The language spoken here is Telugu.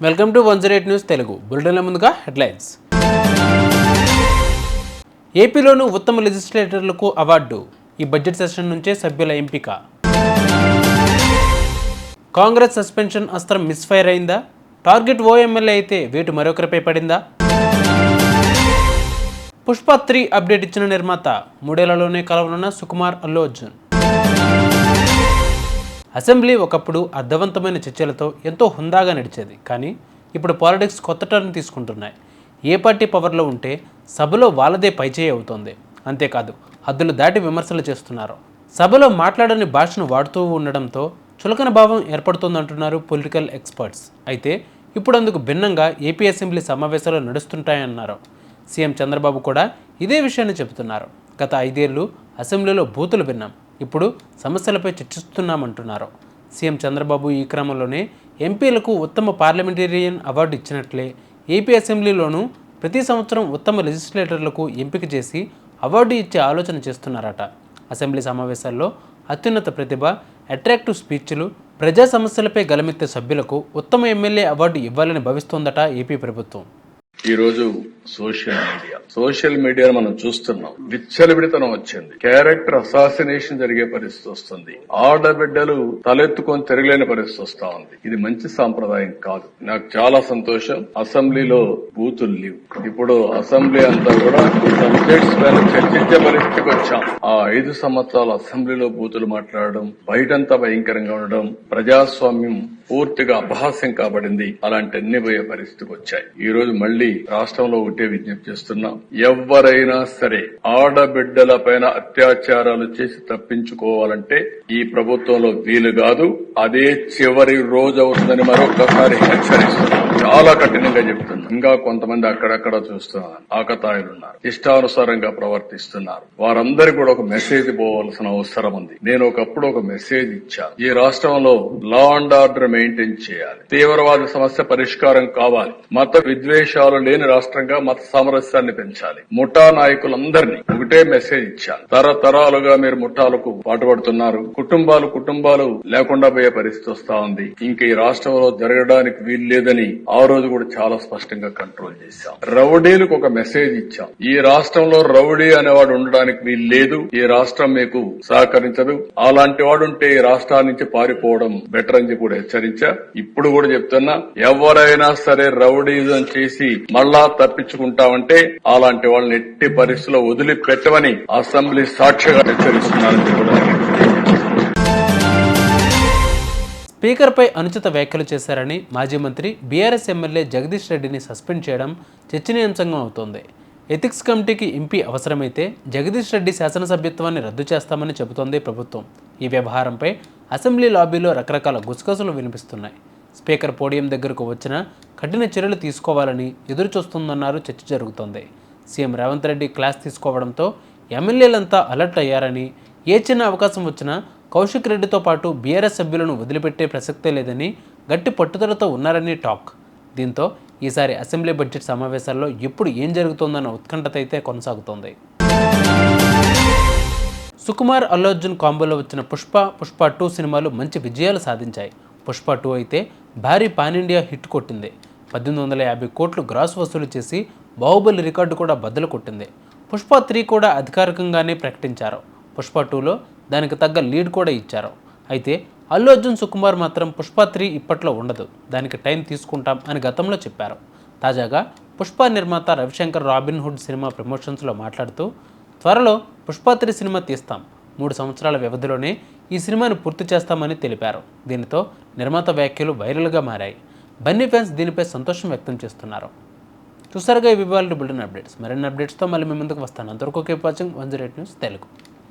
Welcome to 108 news Telugu. బులెటిన్ల ముందుగా హెడ్లైన్స్. ఏపీలోను ఉత్తమ లెజిస్లేటర్లకు అవార్డు. ఈ బడ్జెట్ సెషన్ నుంచే సభ్యుల ఎంపిక. కాంగ్రెస్ సస్పెన్షన్ అస్త్రం మిస్ఫైర్ అయిందా? టార్గెట్ ఓ ఎమ్మెల్యే అయితే వేటు మరొకరిపై పడిందా? పుష్ప 3 అప్డేట్ ఇచ్చిన నిర్మాత. 3 ఏళ్లలోనే కలవనున్న సుకుమార్, అల్లు అర్జున్. అసెంబ్లీ ఒకప్పుడు అర్థవంతమైన చర్చలతో ఎంతో హుందాగా నడిచేది. కానీ ఇప్పుడు పాలిటిక్స్ కొత్త టర్న్ తీసుకుంటున్నాయి. ఏ పార్టీ పవర్లో ఉంటే సభలో వాళ్ళదే పైచేయి అవుతోంది. అంతేకాదు, హద్దులు దాటి విమర్శలు చేస్తున్నారు. సభలో మాట్లాడని భాషను వాడుతూ ఉండడంతో చులకన భావం ఏర్పడుతోందంటున్నారు పొలిటికల్ ఎక్స్పర్ట్స్. అయితే ఇప్పుడు అందుకు భిన్నంగా ఏపీ అసెంబ్లీ సమావేశాలు నడుస్తుంటాయన్నారు. సీఎం చంద్రబాబు కూడా ఇదే విషయాన్ని చెబుతున్నారు. గత 5 ఏళ్లు అసెంబ్లీలో బూతులు విన్నాం, ఇప్పుడు సమస్యలపై చర్చిస్తున్నామంటున్నారు. సీఎం చంద్రబాబు ఈ క్రమంలోనే ఎంపీలకు ఉత్తమ పార్లమెంటేరియన్ అవార్డు ఇచ్చినట్లే ఏపీ అసెంబ్లీలోనూ ప్రతి సంవత్సరం ఉత్తమ లెజిస్లేటర్లకు ఎంపిక చేసి అవార్డు ఇచ్చే ఆలోచన చేస్తున్నారట. అసెంబ్లీ సమావేశాల్లో అత్యున్నత ప్రతిభ, అట్రాక్టివ్ స్పీచ్లు, ప్రజా సమస్యలపై గలమెత్తే సభ్యులకు ఉత్తమ ఎమ్మెల్యే అవార్డు ఇవ్వాలని భావిస్తోందట ఏపీ ప్రభుత్వం. ఈరోజు సోషల్ మీడియా మనం చూస్తున్నాం. విచ్చలవిడితనం వచ్చింది. క్యారెక్టర్ అసాసినేషన్ జరిగే పరిస్థితి వస్తుంది. ఆడబిడ్డలు తలెత్తుకొని తిరగలేని పరిస్థితి వస్తా ఉంది. ఇది మంచి సాంప్రదాయం కాదు. నాకు చాలా సంతోషం, అసెంబ్లీలో బూతులు లేవు. ఇప్పుడు అసెంబ్లీ అంతా కూడా సబ్జెక్ట్స్ పైన చర్చించే పరిస్థితికి వచ్చాం. ఆ 5 సంవత్సరాలు అసెంబ్లీలో బూతులు మాట్లాడడం, బయటంతా భయంకరంగా ఉండడం, ప్రజాస్వామ్యం పూర్తిగా అపహాస్యం కాబడింది. అలాంటి అన్ని పోయే పరిస్థితికి వచ్చాయి. ఈ రోజు మళ్లీ రాష్ట్రంలో ఒకటే విజ్ఞప్తి చేస్తున్నాం. ఎవరైనా సరే ఆడబిడ్డల పైన అత్యాచారాలు చేసి తప్పించుకోవాలంటే ఈ ప్రభుత్వంలో వీలు కాదు. అదే చివరి రోజు అవుతుందని మరొకసారి హెచ్చరిస్తున్నాం. చాలా కఠినంగా చెప్తున్నాం. ఇంకా కొంతమంది అక్కడక్కడ చూస్తున్నారు, ఆకతాయిలున్నారు, ఇష్టానుసారంగా ప్రవర్తిస్తున్నారు. వారందరికీ కూడా ఒక మెసేజ్ పోవాల్సిన అవసరం ఉంది. నేను ఒకప్పుడు ఒక మెసేజ్ ఇచ్చాను. ఈ రాష్ట్రంలో లా అండ్ ఆర్డర్ మెయింటైన్ చేయాలి. తీవ్రవాద సమస్య పరిష్కారం కావాలి. మత విద్వేషాలు లేని రాష్ట్రంగా మత సామరస్యాన్ని పెంచాలి. ముఠా నాయకులందరినీ ఒకటే మెసేజ్ ఇచ్చాను. తరతరాలుగా మీరు ముఠాలకు పాటుపడుతున్నారు. కుటుంబాలు లేకుండా పోయే పరిస్థితి వస్తా ఉంది. ఇంక ఈ రాష్ట్రంలో జరగడానికి వీలు లేదని ఆ రోజు కూడా చాలా స్పష్టంగా కంట్రోల్ చేశాం. రౌడీలకు ఒక మెసేజ్ ఇచ్చాం. ఈ రాష్ట్రంలో రౌడీ అనేవాడు ఉండడానికి వీలు లేదు. ఈ రాష్ట్రం మీకు సహకరించదు. అలాంటి వాడు ఉంటే ఈ రాష్ట్రాల నుంచి పారిపోవడం బెటర్ అని కూడా హెచ్చరించా. ఇప్పుడు కూడా చెప్తున్నా, ఎవరైనా సరే రౌడీజం చేసి మళ్లా తప్పించుకుంటామంటే అలాంటి వాళ్ళని ఎట్టి పరిస్థితుల్లో వదిలిపెట్టమని అసెంబ్లీ సాక్షిగా హెచ్చరిస్తున్నారని కూడా. స్పీకర్పై అనుచిత వ్యాఖ్యలు చేశారని మాజీ మంత్రి బీఆర్ఎస్ ఎమ్మెల్యే జగదీష్ రెడ్డిని సస్పెండ్ చేయడం చర్చనీయాంశంగా అవుతోంది. ఎథిక్స్ కమిటీకి ఎంపీ అవసరమైతే జగదీష్ రెడ్డి శాసనసభ్యత్వాన్ని రద్దు చేస్తామని చెబుతోంది ప్రభుత్వం. ఈ వ్యవహారంపై అసెంబ్లీ లాబీలో రకరకాల గుసగుసలు వినిపిస్తున్నాయి. స్పీకర్ పోడియం దగ్గరకు వచ్చినా కఠిన చర్యలు తీసుకోవాలని ఎదురు చూస్తుందన్నారు. చర్చ జరుగుతోంది. సీఎం రేవంత్ రెడ్డి క్లాస్ తీసుకోవడంతో ఎమ్మెల్యేలంతా అలర్ట్ అయ్యారని, ఏ చిన్న అవకాశం వచ్చినా కౌశిక్ రెడ్డితో పాటు బీఆర్ఎస్ సభ్యులను వదిలిపెట్టే ప్రసక్తే లేదని గట్టి పట్టుదలతో ఉన్నారని టాక్. దీంతో ఈసారి అసెంబ్లీ బడ్జెట్ సమావేశాల్లో ఎప్పుడు ఏం జరుగుతోందన్న ఉత్కంఠత అయితే కొనసాగుతోంది. సుకుమార్, అల్లు అర్జున్ కాంబోలో వచ్చిన పుష్ప 2 సినిమాలు మంచి విజయాలు సాధించాయి. పుష్ప 2 అయితే భారీ పాన్ ఇండియా హిట్ కొట్టింది. 1850 కోట్లు గ్రాస్ వసూలు చేసి బాహుబలి రికార్డు కూడా బద్దలు కొట్టింది. పుష్ప 3 కూడా అధికారికంగానే ప్రకటించారు. పుష్ప 2లో దానికి తగ్గ లీడ్ కూడా ఇచ్చారు. అయితే అల్లు అర్జున్, సుకుమార్ మాత్రం పుష్ప 3 ఇప్పట్లో ఉండదు, దానికి టైం తీసుకుంటాం అని గతంలో చెప్పారు. తాజాగా పుష్ప నిర్మాత రవిశంకర్ రాబిన్ హుడ్ సినిమా ప్రమోషన్స్లో మాట్లాడుతూ, త్వరలో పుష్ప 3 సినిమా తీస్తాం, 3 సంవత్సరాల వ్యవధిలోనే ఈ సినిమాను పూర్తి చేస్తామని తెలిపారు. దీనితో నిర్మాత వ్యాఖ్యలు వైరల్గా మారాయి. బన్నీ ఫ్యాన్స్ దీనిపై సంతోషం వ్యక్తం చేస్తున్నారు. చూసారుగా ఈ వివాళ బులెటిన్ అప్డేట్స్. మరిన్ని అప్డేట్స్తో మళ్ళీ మీ ముందుకు వస్తాను. అంతవరకు కీప్ వాచింగ్ 108 న్యూస్ తెలుగు.